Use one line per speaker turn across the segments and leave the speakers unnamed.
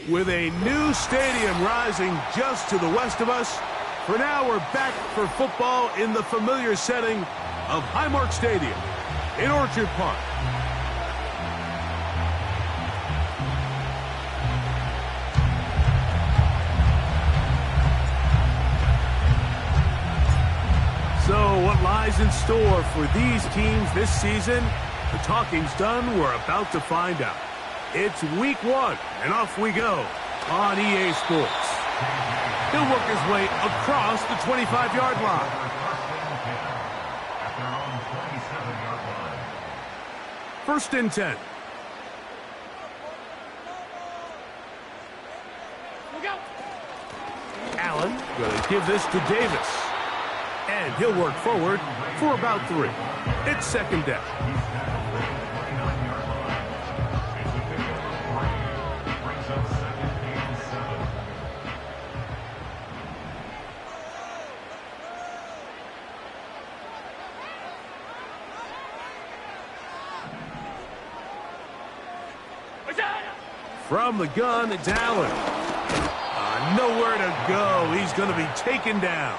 With a new stadium rising just to the west of us, for now we're back for football in the familiar setting of Highmark Stadium in Orchard Park. So what lies in store for these teams this season? The talking's done. We're about to find out. It's week 1, and off we go on EA Sports. He'll work his way across the 25-yard line. First and 10. Allen going to give this to Davis. And he'll work forward for about 3. It's second down. From the gun, it's Allen. Nowhere to go. He's going to be taken down.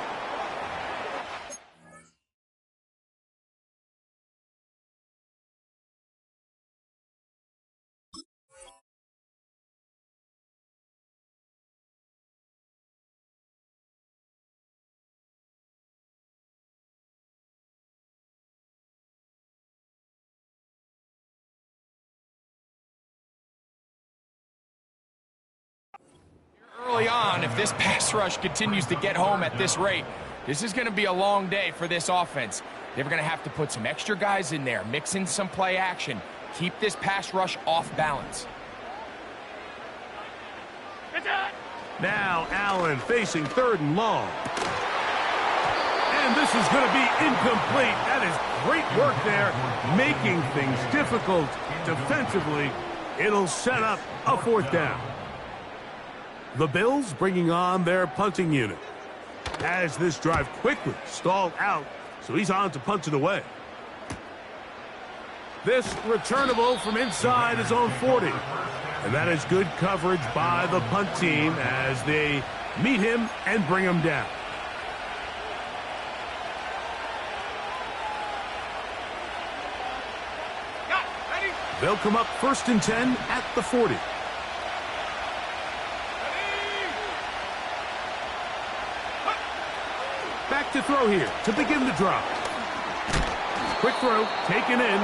Early on, if this pass rush continues to get home at this rate, this is going to be a long day for this offense. They're going to have to put some extra guys in there, mix in some play action, keep this pass rush off balance.
Now Allen facing 3rd and long. And this is going to be incomplete. That is great work there, making things difficult defensively. It'll set up a 4th down. The Bills bringing on their punting unit. As this drive quickly stalled out, so he's on to punt it away. This returnable from inside his own 40. And that is good coverage by the punt team as they meet him and bring him down. They'll come up 1st and 10 at the 40. Back to throw here to begin the drive. Quick throw, taken in.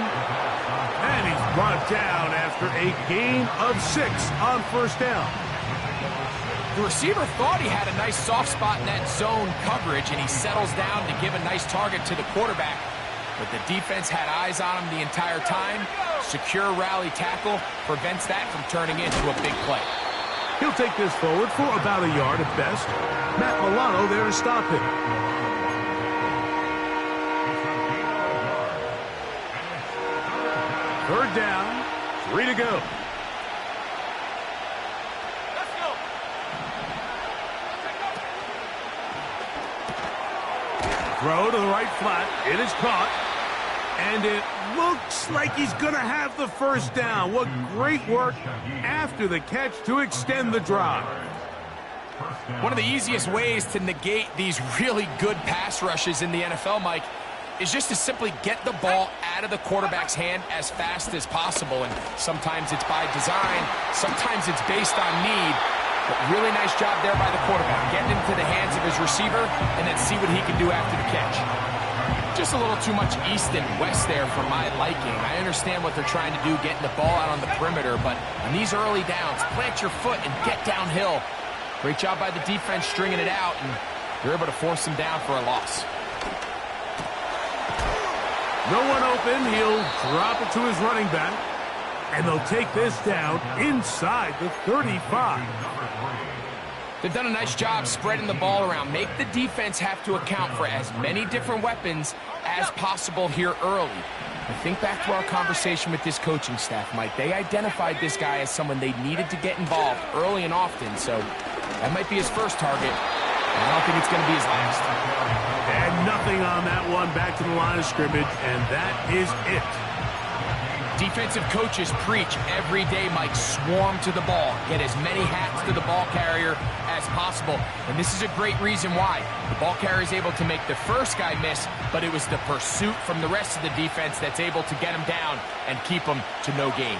And he's brought down after a gain of 6 on 1st down.
The receiver thought he had a nice soft spot in that zone coverage, and he settles down to give a nice target to the quarterback. But the defense had eyes on him the entire time. Secure rally tackle prevents that from turning into a big play.
He'll take this forward for about a yard at best. Matt Milano there to stop him. 3rd down, 3 to go.
Let's go.
Throw to the right flat. It is caught. And it looks like he's going to have the 1st down. What great work after the catch to extend the drive.
One of the easiest ways to negate these really good pass rushes in the NFL, Mike, is just to simply get the ball out of the quarterback's hand as fast as possible. And sometimes it's by design, sometimes it's based on need. But really nice job there by the quarterback, getting into the hands of his receiver and then see what he can do after the catch. Just a little too much east and west there for my liking. I understand what they're trying to do, getting the ball out on the perimeter, but on these early downs, plant your foot and get downhill. Great job by the defense stringing it out, and you're able to force them down for a loss.
No one open. He'll drop it to his running back. And they'll take this down inside the 35.
They've done a nice job spreading the ball around. Make the defense have to account for as many different weapons as possible here early. I think back to our conversation with this coaching staff, Mike. They identified this guy as someone they needed to get involved early and often, so that might be his first target. And I don't think it's going to be his last.
And nothing on that one, back to the line of scrimmage, and that is it.
Defensive coaches preach every day, Mike, swarm to the ball. Get as many hats to the ball carrier as possible. And this is a great reason why. The ball carrier is able to make the first guy miss, but it was the pursuit from the rest of the defense that's able to get him down and keep him to no gain.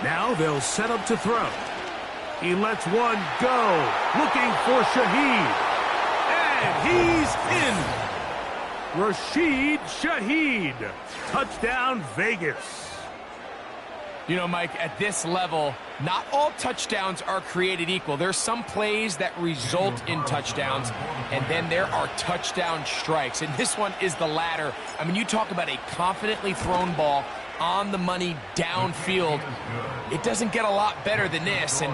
Now they'll set up to throw. He lets one go, looking for Shaheed. And he's in. Rashid Shaheed. Touchdown, Vegas.
You know, Mike, at this level, not all touchdowns are created equal. There's some plays that result in touchdowns, and then there are touchdown strikes. And this one is the latter. I mean, you talk about a confidently thrown ball on the money downfield. It doesn't get a lot better than this, and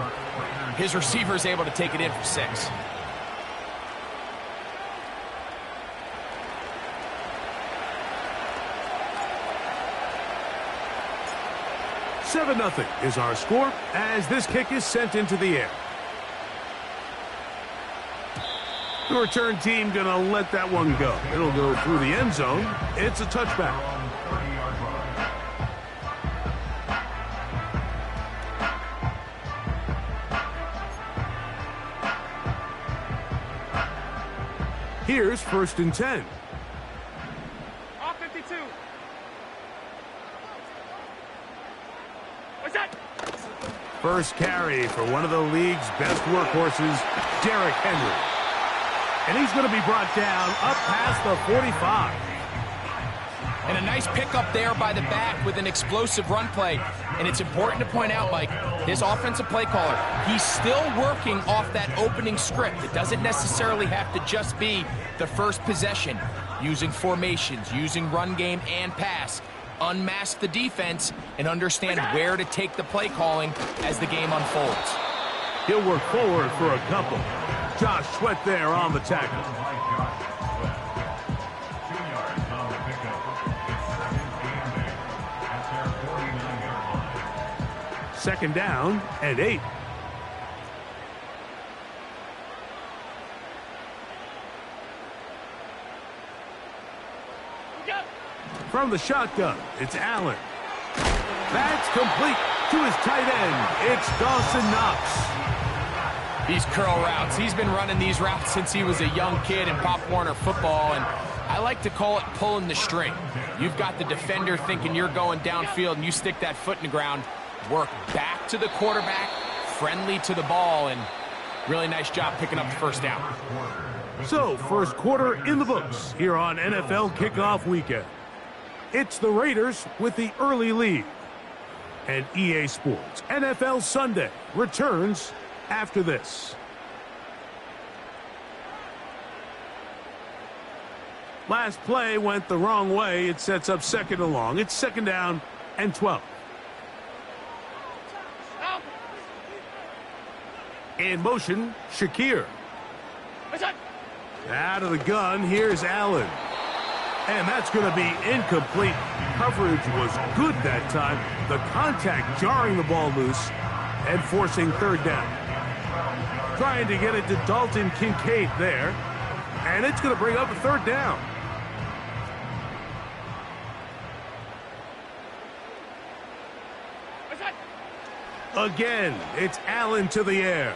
his receiver is able to take it in for 6.
Seven 0 is our score as this kick is sent into the air. The return team gonna let that one go. It'll go through the end zone. It's a touchback. Here's 1st and 10.
Off 52. What's that?
First carry for one of the league's best workhorses, Derrick Henry. And he's going to be brought down up past the 45.
And a nice pickup there by the back with an explosive run play. And it's important to point out, Mike, his offensive play caller, he's still working off that opening script. It doesn't necessarily have to just be the first possession. Using formations, using run game and pass. Unmask the defense and understand where to take the play calling as the game unfolds.
He'll work forward for a couple. Josh Sweat there on the tackle. Second down and 8. From the shotgun, it's Allen. That's complete to his tight end. It's Dawson Knox.
These curl routes, he's been running these routes since he was a young kid in Pop Warner football, and I like to call it pulling the string. You've got the defender thinking you're going downfield, and you stick that foot in the ground, work back to the quarterback, friendly to the ball, and really nice job picking up the first down.
So, first quarter in the books here on NFL Kickoff Weekend. It's the Raiders with the early lead. And EA Sports NFL Sunday returns after this. Last play went the wrong way. It sets up second and long. It's second down and 12. In motion, Shakir. Out of the gun, here's Allen. And that's going to be incomplete. Coverage was good that time. The contact jarring the ball loose and forcing third down. Trying to get it to Dalton Kincaid there. And it's going to bring up a third down. Again, it's Allen to the air.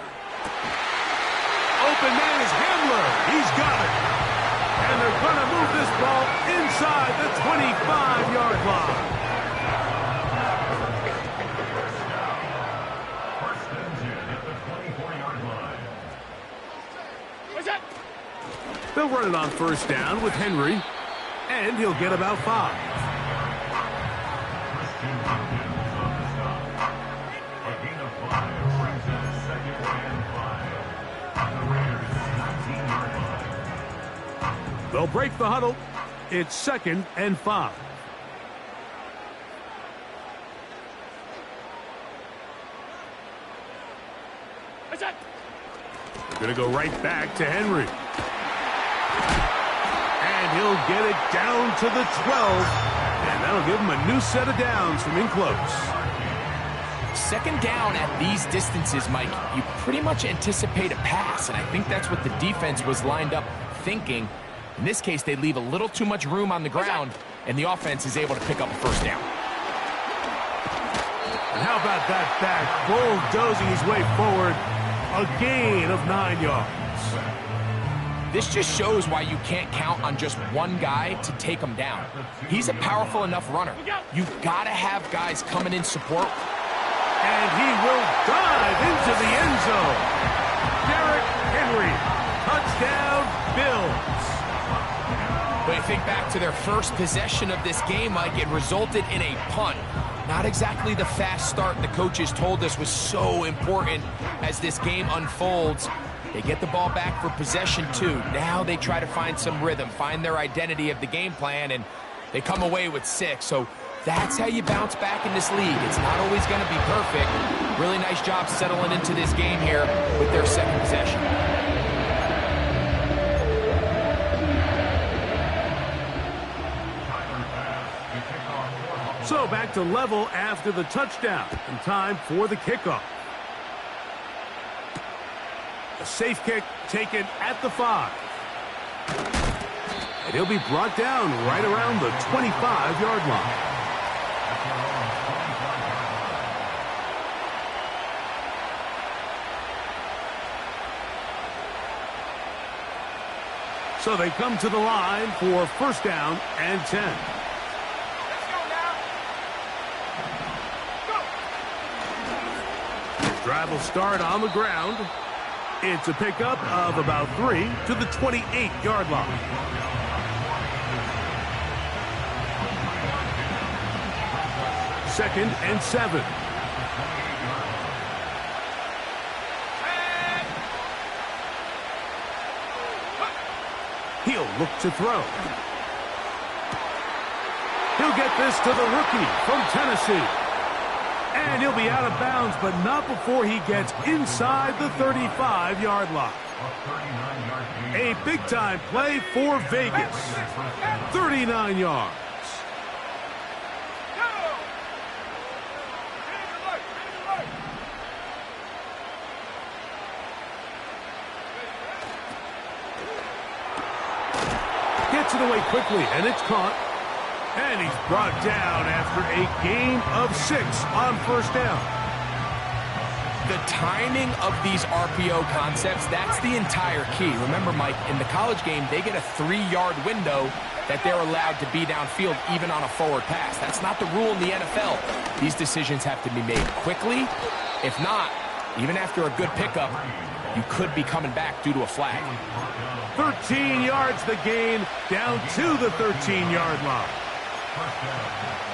Open man is Hamler. He's got it. And they're going to move this ball inside the 25-yard line. They'll run it on first down with Henry, and he'll get about 5. They'll break the huddle. It's second and 5. They're going to go right back to Henry. And he'll get it down to the 12. And that'll give him a new set of downs from in close.
Second down at these distances, Mike, you pretty much anticipate a pass, and I think that's what the defense was lined up thinking. In this case, they leave a little too much room on the ground, and the offense is able to pick up a first down.
And how about that back bulldozing his way forward? A gain of 9 yards.
This just shows why you can't count on just one guy to take him down. He's a powerful enough runner. You've got to have guys coming in support.
And he will dive into the end zone. Derrick Henry, touchdown Bills.
But you think back to their first possession of this game, Mike, it resulted in a punt. Not exactly the fast start the coaches told us was so important as this game unfolds. They get the ball back for possession 2. Now they try to find some rhythm, find their identity of the game plan, and they come away with 6. So that's how you bounce back in this league. It's not always going to be perfect. Really nice job settling into this game here with their second possession.
So back to level after the touchdown, and time for the kickoff. A safe kick taken at the 5. And he'll be brought down right around the 25-yard line. So they come to the line for first down and 10. Drive will start on the ground. It's a pickup of about 3 to the 28-yard line. Second and 7. He'll look to throw. He'll get this to the rookie from Tennessee. And he'll be out of bounds, but not before he gets inside the 35-yard line. A big-time play for Vegas. 39 yards. Gets it away quickly, and it's caught. And he's brought down after a gain of 6 on first down.
The timing of these RPO concepts, that's the entire key. Remember, Mike, in the college game, they get a 3-yard window that they're allowed to be downfield even on a forward pass. That's not the rule in the NFL. These decisions have to be made quickly. If not, even after a good pickup, you could be coming back due to a flag.
13 yards the gain, down to the 13-yard line.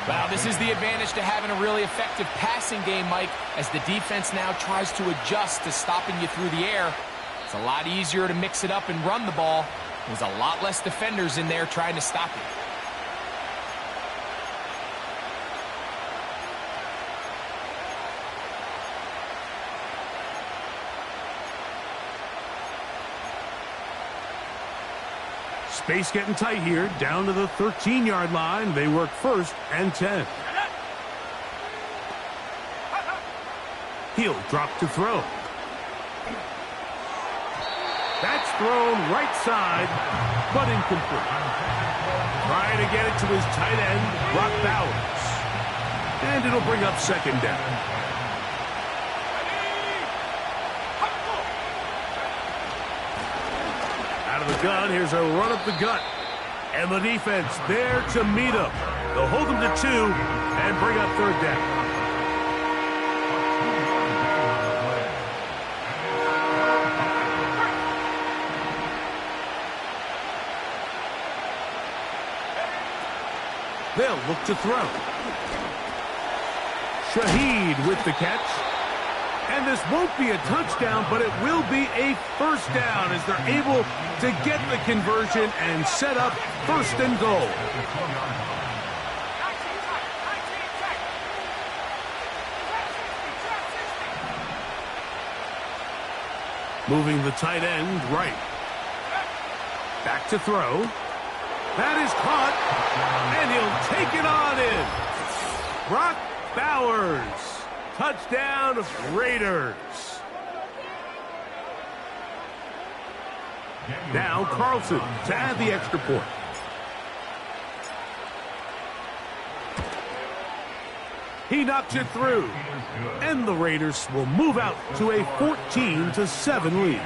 Wow, this is the advantage to having a really effective passing game, Mike, as the defense now tries to adjust to stopping you through the air. It's a lot easier to mix it up and run the ball. There's a lot less defenders in there trying to stop you.
Space getting tight here, down to the 13-yard line. They work first and 10. He'll drop to throw. That's thrown right side, but incomplete. Trying to get it to his tight end, Brock Bowers. And it'll bring up second down. Out of the gun, here's a run up the gut. And the defense there to meet him. They'll hold him to 2 and bring up third down. They'll look to throw. Shaheed with the catch. And this won't be a touchdown, but it will be a first down as they're able to get the conversion and set up first and goal. Moving the tight end right. Back to throw. That is caught, and he'll take it on in. Brock Bowers. Touchdown, Raiders. Now Carlson to add the extra point. He knocks it through. And the Raiders will move out to a 14-7 lead.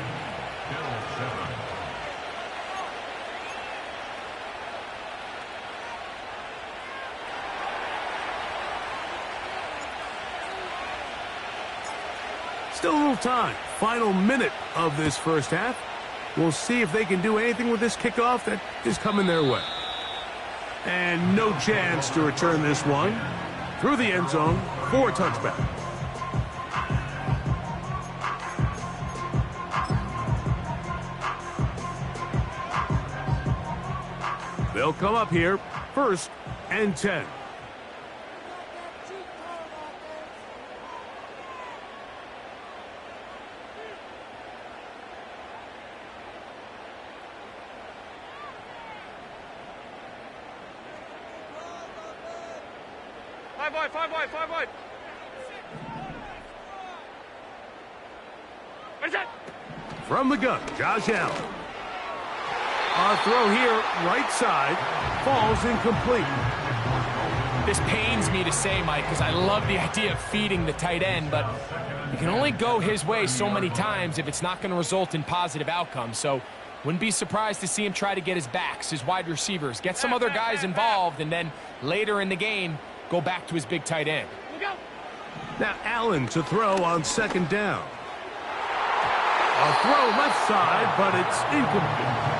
Still a little time. Final minute of this first half. We'll see if they can do anything with this kickoff that is coming their way. And no chance to return this one through the end zone for a touchback. They'll come up here, 1st and 10.
Five wide.
From the gun, Josh Allen. Our throw here, right side, falls incomplete.
This pains me to say, Mike, because I love the idea of feeding the tight end, but you can only go his way so many times if it's not going to result in positive outcomes. So wouldn't be surprised to see him try to get his backs, his wide receivers, get some other guys involved, and then later in the game, go back to his big tight end.
Now Allen to throw on 2nd down. A throw left side, but it's incomplete.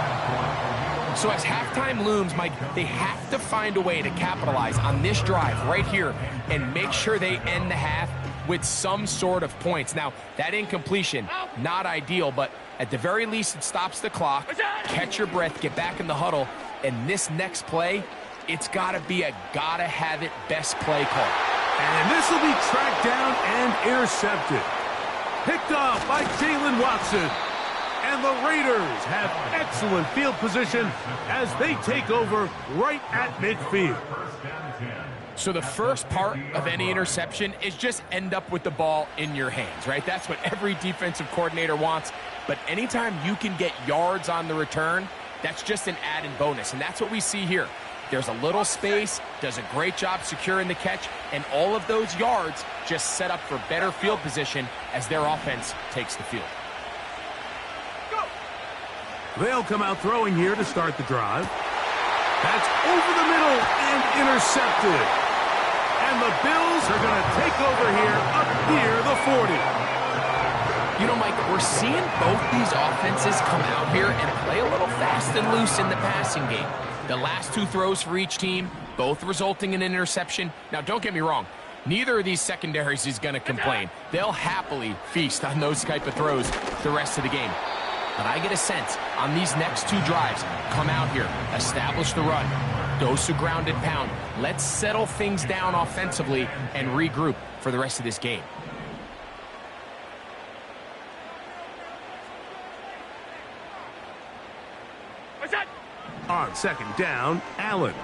So as halftime looms, Mike, they have to find a way to capitalize on this drive right here and make sure they end the half with some sort of points. Now, that incompletion, not ideal, but at the very least, it stops the clock. Catch your breath, get back in the huddle, and this next play, it's got to be a gotta-have-it best play call.
And this will be tracked down and intercepted. Picked off by Jalen Watson. And the Raiders have excellent field position as they take over right at midfield.
So the first part of any interception is just end up with the ball in your hands, right? That's what every defensive coordinator wants. But anytime you can get yards on the return, that's just an added bonus. And that's what we see here. There's a little space, does a great job securing the catch, and all of those yards just set up for better field position as their offense takes the field.
They'll come out throwing here to start the drive. That's over the middle and intercepted. And the Bills are going to take over here up near the 40.
You know, Mike, we're seeing both these offenses come out here and play a little fast and loose in the passing game. The last 2 throws for each team, both resulting in an interception. Now, don't get me wrong. Neither of these secondaries is going to complain. They'll happily feast on those type of throws the rest of the game. But I get a sense on these next 2 drives, come out here, establish the run, dose of ground and pound. Let's settle things down offensively and regroup for the rest of this game.
On 2nd down, Allen.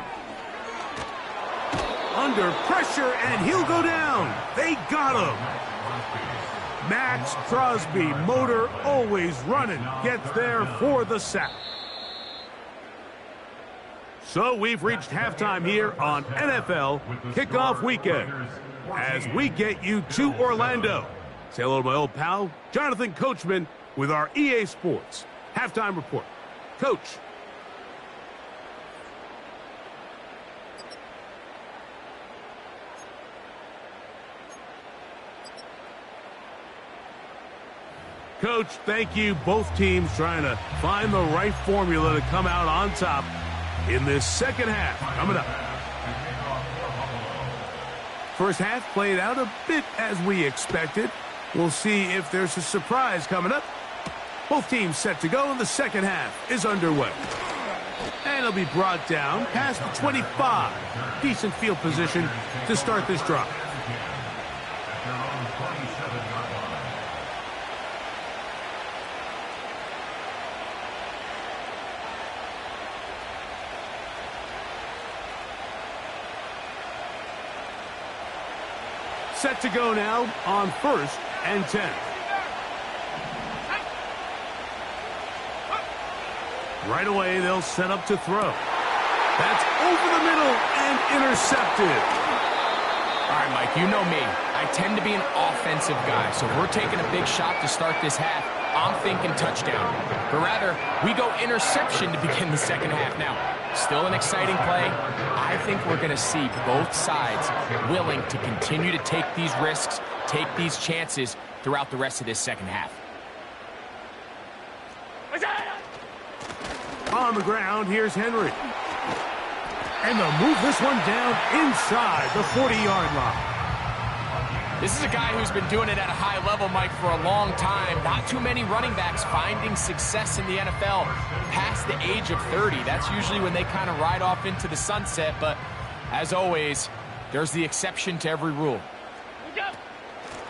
Under pressure, and he'll go down. They got him. Max Crosby, motor always running, gets there for the sack. So we've reached halftime here on NFL Kickoff Weekend as we get you to Orlando. Say hello to my old pal, Jonathan Coachman, with our EA Sports Halftime Report. Coach. Coach, thank you. Both teams trying to find the right formula to come out on top in this second half. Coming up. First half played out a bit as we expected. We'll see if there's a surprise coming up. Both teams set to go, and the second half is underway. And it'll be brought down past the 25. Decent field position to start this drive. Set to go now on 1st and 10. Right away, they'll set up to throw. That's over the middle and intercepted.
All right, Mike, you know me. I tend to be an offensive guy, so if we're taking a big shot to start this half, I'm thinking touchdown. But rather, we go interception to begin the second half. Now, still an exciting play. I think we're going to see both sides willing to continue to take these risks, take these chances throughout the rest of this second half.
On the ground, here's Henry. And they'll move this one down inside the 40-yard line.
This is a guy who's been doing it at a high level, Mike, for a long time. Not too many running backs finding success in the NFL past the age of 30. That's usually when they kind of ride off into the sunset. But as always, there's the exception to every rule.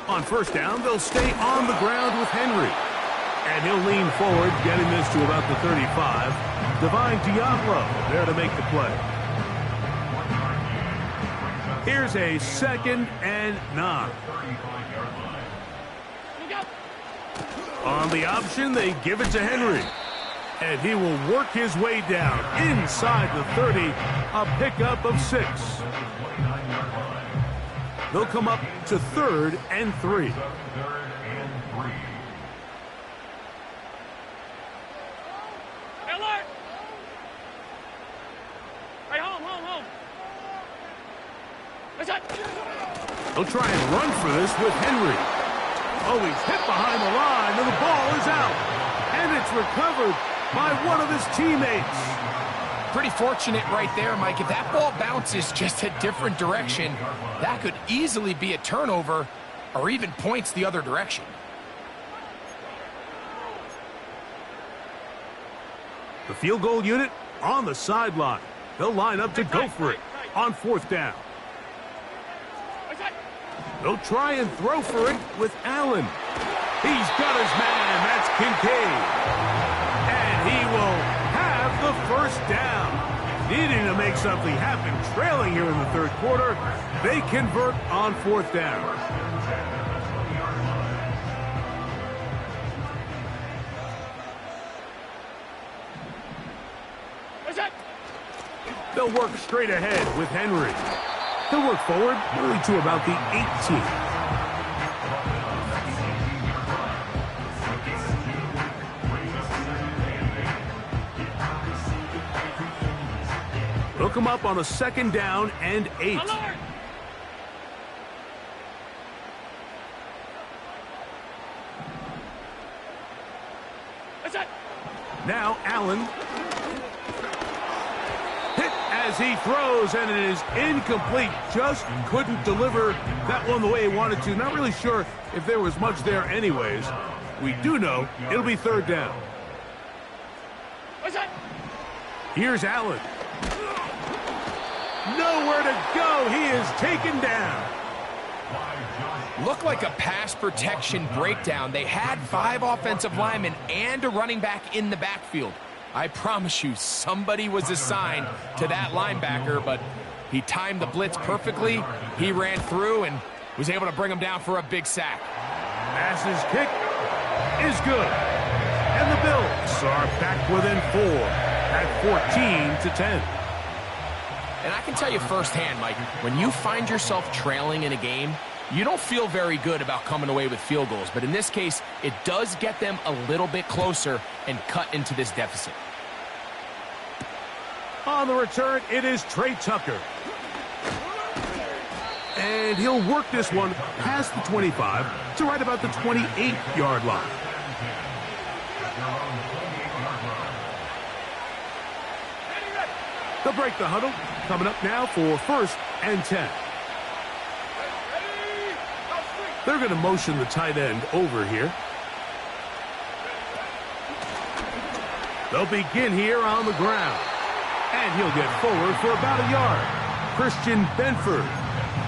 On first down, they'll stay on the ground with Henry. And he'll lean forward, getting this to about the 35. Divine Diablo there to make the play. Here's a 2nd and 9. On the option, they give it to Henry. And he will work his way down inside the 30, a pickup of 6. They'll come up to 3rd and 3.
Alert! Right, home.
They'll try and run for this with Henry. Oh, he's hit behind the line, and the ball is out. And it's recovered by one of his teammates.
Pretty fortunate right there, Mike. If that ball bounces just a different direction, that could easily be a turnover or even points the other direction.
The field goal unit on the sideline. They'll line up to go for it on 4th down. They'll try and throw for it with Allen. He's got his man. That's Kincaid. And he will have the first down. Needing to make something happen, trailing here in the 3rd quarter. They convert on 4th down. They'll work straight ahead with Henry. He'll work forward really to about the 18. They'll come up on a 2nd down and 8.
Alert!
Now Allen. Hit as he throws, and it is incomplete. Just couldn't deliver that one the way he wanted to. Not really sure if there was much there anyways. We do know it'll be 3rd down. Here's Allen. Nowhere to go. He is taken down.
Looked like a pass protection breakdown. They had 5 offensive linemen and a running back in the backfield. I promise you, somebody was assigned to that linebacker, but he timed the blitz perfectly. He ran through and was able to bring him down for a big sack.
Pass's kick is good. And the Bills are back within 4 at 14-10.
And I can tell you firsthand, Mike, when you find yourself trailing in a game, you don't feel very good about coming away with field goals. But in this case, it does get them a little bit closer and cut into this deficit.
On the return, it is Trey Tucker. And he'll work this one past the 25 to right about the 28-yard line. They'll break the huddle. Coming up now for 1st and 10. They're going to motion the tight end over here. They'll begin here on the ground. And he'll get forward for about a yard. Christian Benford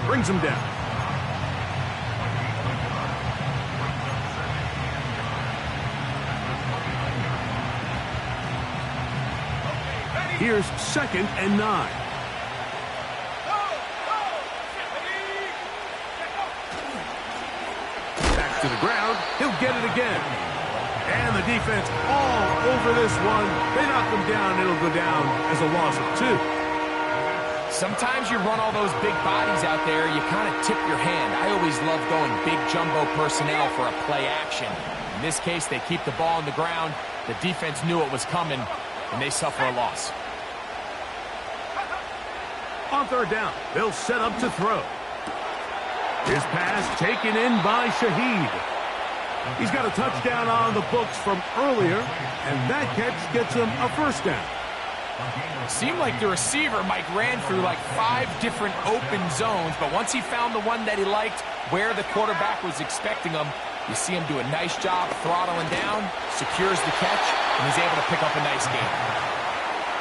brings him down. Here's 2nd and 9. Back to the ground. He'll get it again. And the defense all over this one. They knock them down. It'll go down as a loss of 2.
Sometimes you run all those big bodies out there, you kind of tip your hand. I always love going big jumbo personnel for a play action. In this case, they keep the ball on the ground. The defense knew it was coming, and they suffer a loss.
On third down, they'll set up to throw. His pass taken in by Shaheed. He's got a touchdown on the books from earlier, and that catch gets him a first down.
It seemed like the receiver, Mike, ran through like 5 different open zones, but once he found the one that he liked, where the quarterback was expecting him, you see him do a nice job throttling down, secures the catch, and he's able to pick up a nice gain.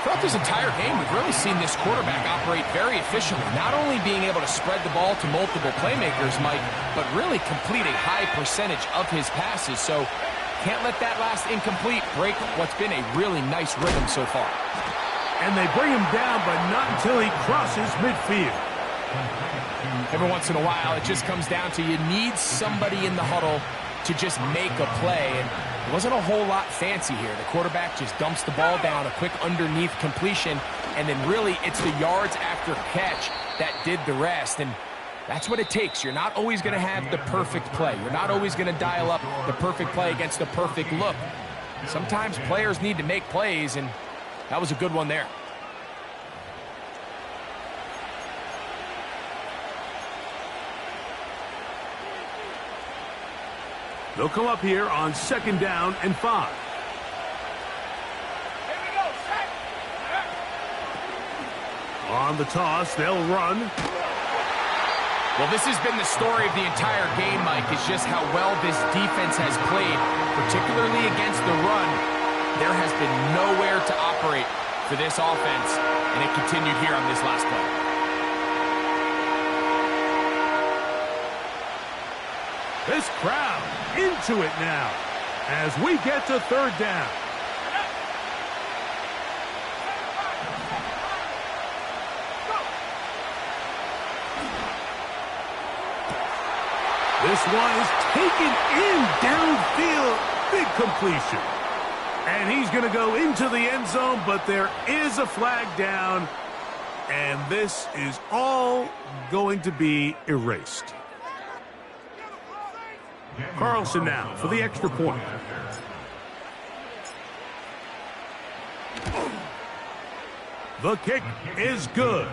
Throughout this entire game, we've really seen this quarterback operate very efficiently, not only being able to spread the ball to multiple playmakers, Mike, but really complete a high percentage of his passes, so can't let that last incomplete break what's been a really nice rhythm so far.
And they bring him down, but not until he crosses midfield.
Every once in a while, it just comes down to you need somebody in the huddle to just make a play, and it wasn't a whole lot fancy here. The quarterback just dumps the ball down, a quick underneath completion, and then really it's the yards after catch that did the rest, and that's what it takes. You're not always going to have the perfect play. You're not always going to dial up the perfect play against the perfect look. Sometimes players need to make plays, and that was a good one there.
They'll come up here on 2nd down and 5. On the toss, they'll run.
Well, this has been the story of the entire game, Mike, is just how well this defense has played, particularly against the run. There has been nowhere to operate for this offense, and it continued here on this last play.
This crowd into it now as we get to 3rd down. This one is taken in downfield. Big completion. And he's going to go into the end zone, but there is a flag down. And this is all going to be erased. Carlson now for the extra point. The kick is good.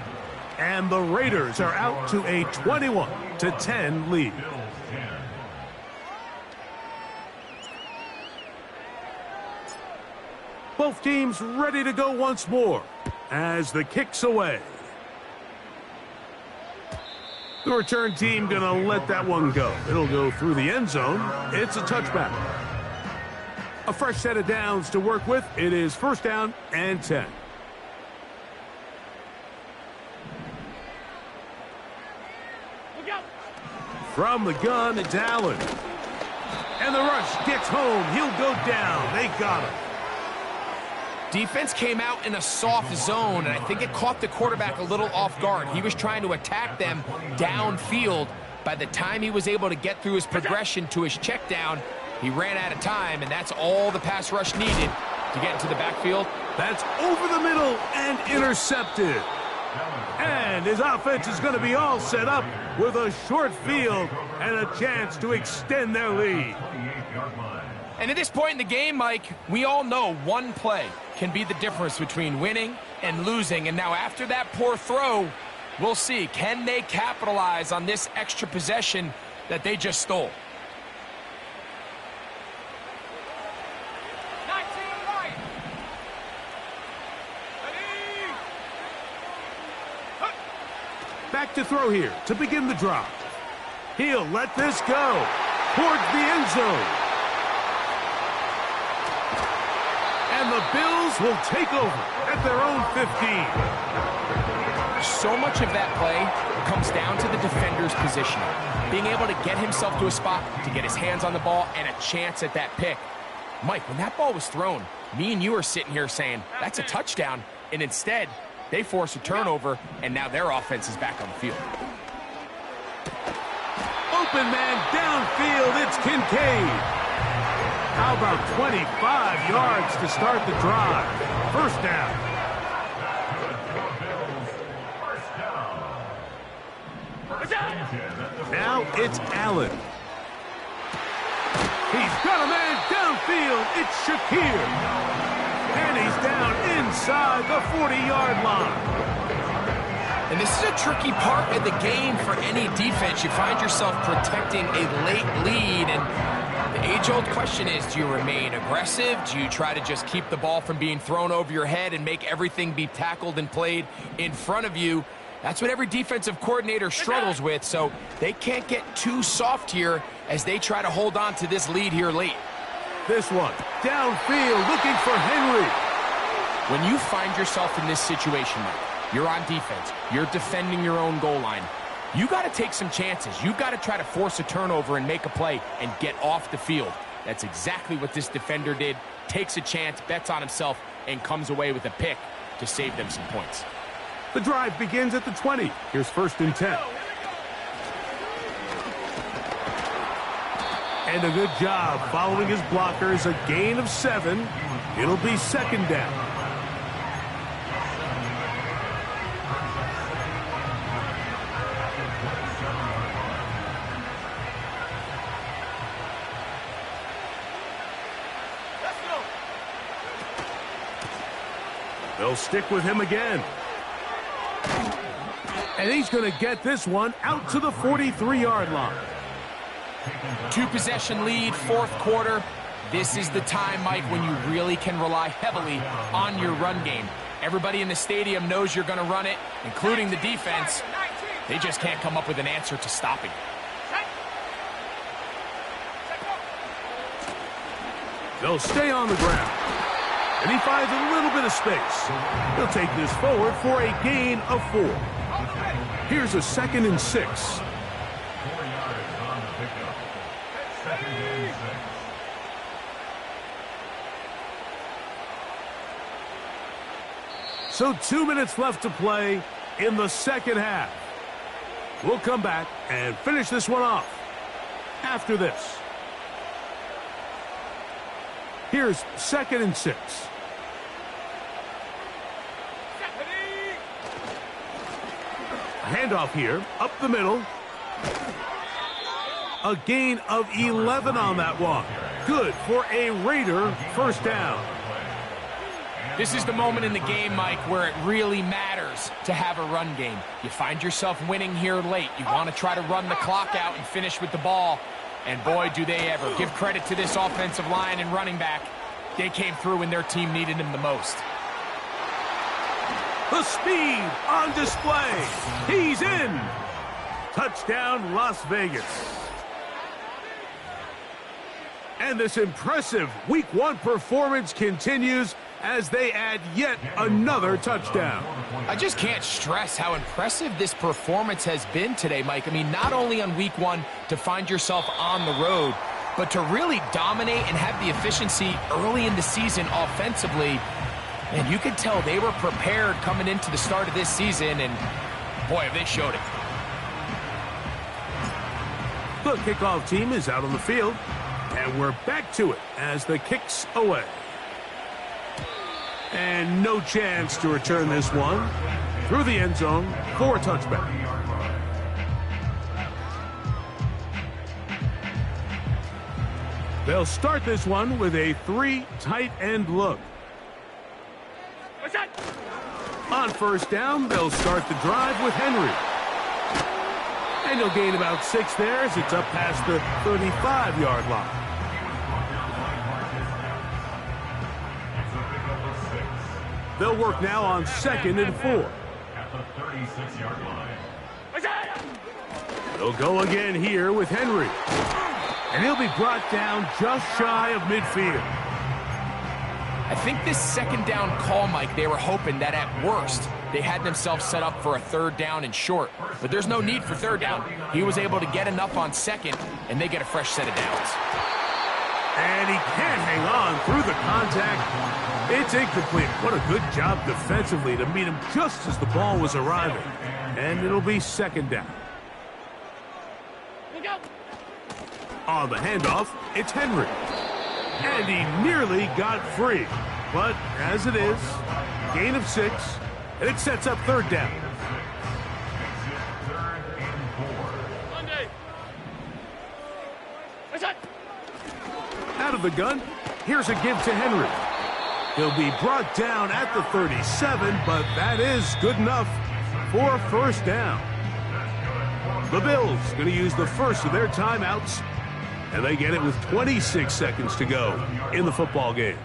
And the Raiders are out to a 21-10 lead. Both teams ready to go once more as the kick's away. The return team going to let that one go. It'll go through the end zone. It's a touchback. A fresh set of downs to work with. It is 1st down and 10. From the gun, it's Allen. And the rush gets home. He'll go down. They got him.
Defense came out in a soft zone, and I think it caught the quarterback a little off guard. He was trying to attack them downfield. By the time he was able to get through his progression to his check down, he ran out of time, and that's all the pass rush needed to get into the backfield.
That's over the middle and intercepted. And his offense is going to be all set up with a short field and a chance to extend their lead.
And at this point in the game, Mike, we all know one play can be the difference between winning and losing. And now after that poor throw, we'll see, can they capitalize on this extra possession that they just stole?
Back to throw here to begin the drive. He'll let this go towards the end zone. And the Bills will take over at their own 15.
So much of that play comes down to the defender's positioning. Being able to get himself to a spot, to get his hands on the ball, and a chance at that pick. Mike, when that ball was thrown, me and you are sitting here saying, that's a touchdown. And instead, they force a turnover, and now their offense is back on the field.
Open man downfield, it's Kincaid. How about 25 yards to start the drive? First down. Now it's Allen. He's got a man downfield. It's Shakir. And he's down inside the 40-yard line.
And this is a tricky part of the game for any defense. You find yourself protecting a late lead, and the age-old question is, do you remain aggressive? Do you try to just keep the ball from being thrown over your head and make everything be tackled and played in front of you? That's what every defensive coordinator struggles with, so they can't get too soft here as they try to hold on to this lead here late.
This one, downfield, looking for Henry.
When you find yourself in this situation, Mike, you're on defense, you're defending your own goal line, you got to take some chances. You've got to try to force a turnover and make a play and get off the field. That's exactly what this defender did. Takes a chance, bets on himself, and comes away with a pick to save them some points.
The drive begins at the 20. Here's 1st and 10. And a good job following his blockers. A gain of 7. It'll be 2nd down. They'll stick with him again. And he's going to get this one out to the 43-yard line.
2-possession lead, 4th quarter. This is the time, Mike, when you really can rely heavily on your run game. Everybody in the stadium knows you're going to run it, including the defense. They just can't come up with an answer to stopping it.
They'll stay on the ground. And he finds a little bit of space. He'll take this forward for a gain of 4. Here's a 2nd and 6.
4 yards on the pickup. 2nd and 6.
So 2 minutes left to play in the 2nd half. We'll come back and finish this one off after this. Here's 2nd and 6. Handoff here, up the middle. A gain of 11 on that one. Good for a Raider 1st down.
This is the moment in the game, Mike, where it really matters to have a run game. You find yourself winning here late. You want to try to run the clock out and finish with the ball. And boy, do they ever. Give credit to this offensive line and running back. They came through when their team needed him the most.
The speed on display. He's in. Touchdown, Las Vegas. And this impressive Week 1 performance continues as they add yet another touchdown.
I just can't stress how impressive this performance has been today, Mike. I mean, not only on Week 1 to find yourself on the road, but to really dominate and have the efficiency early in the season offensively. And you could tell they were prepared coming into the start of this season, and boy, have they showed it.
The kickoff team is out on the field, and we're back to it as the kick's away. And no chance to return this one through the end zone for a touchback. They'll start this one with a 3 tight end look. On 1st down, they'll start the drive with Henry. And he'll gain about 6 there as it's up past the 35-yard line. They'll work now on 2nd and 4.
At the 36-yard line.
They'll go again here with Henry. And he'll be brought down just shy of midfield.
I think this 2nd down call, Mike, they were hoping that at worst they had themselves set up for a 3rd down and short. But there's no need for 3rd down. He was able to get enough on 2nd, and they get a fresh set of downs.
And he can't hang on through the contact. It's incomplete. What a good job defensively to meet him just as the ball was arriving. And it'll be 2nd down. On the handoff, it's Henry. And he nearly got free. But as it is, gain of 6, and it sets up 3rd down. Out of the gun, here's a give to Henry. He'll be brought down at the 37, but that is good enough for a 1st down. The Bills going to use the first of their timeouts, and they get it with 26 seconds to go in the football game.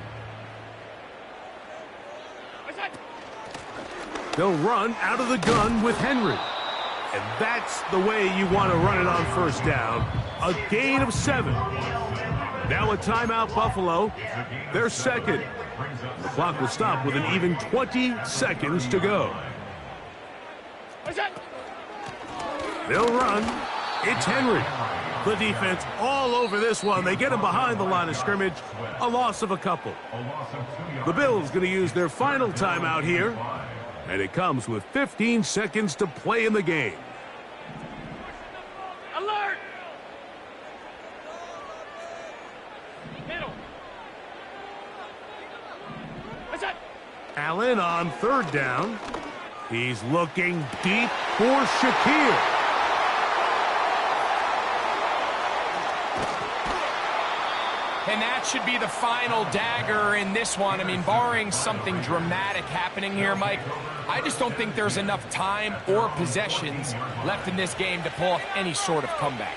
They'll run out of the gun with Henry. And that's the way you want to run it on 1st down. A gain of 7. Now a timeout, Buffalo. They're 2nd. The clock will stop with an even 20 seconds to go. They'll run. It's Henry. The defense all over this one. They get him behind the line of scrimmage. A loss of a couple. The Bills going to use their final timeout here. And it comes with 15 seconds to play in the game.
Alert! Middle. What's that?
Allen on 3rd down. He's looking deep for Shakir.
And that should be the final dagger in this one. I mean, barring something dramatic happening here, Mike, I just don't think there's enough time or possessions left in this game to pull off any sort of comeback.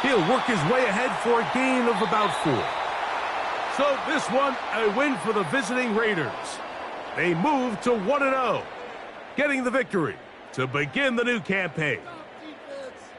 He'll work his way ahead for a gain of about 4. So this one, a win for the visiting Raiders. They move to 1-0, getting the victory to begin the new campaign.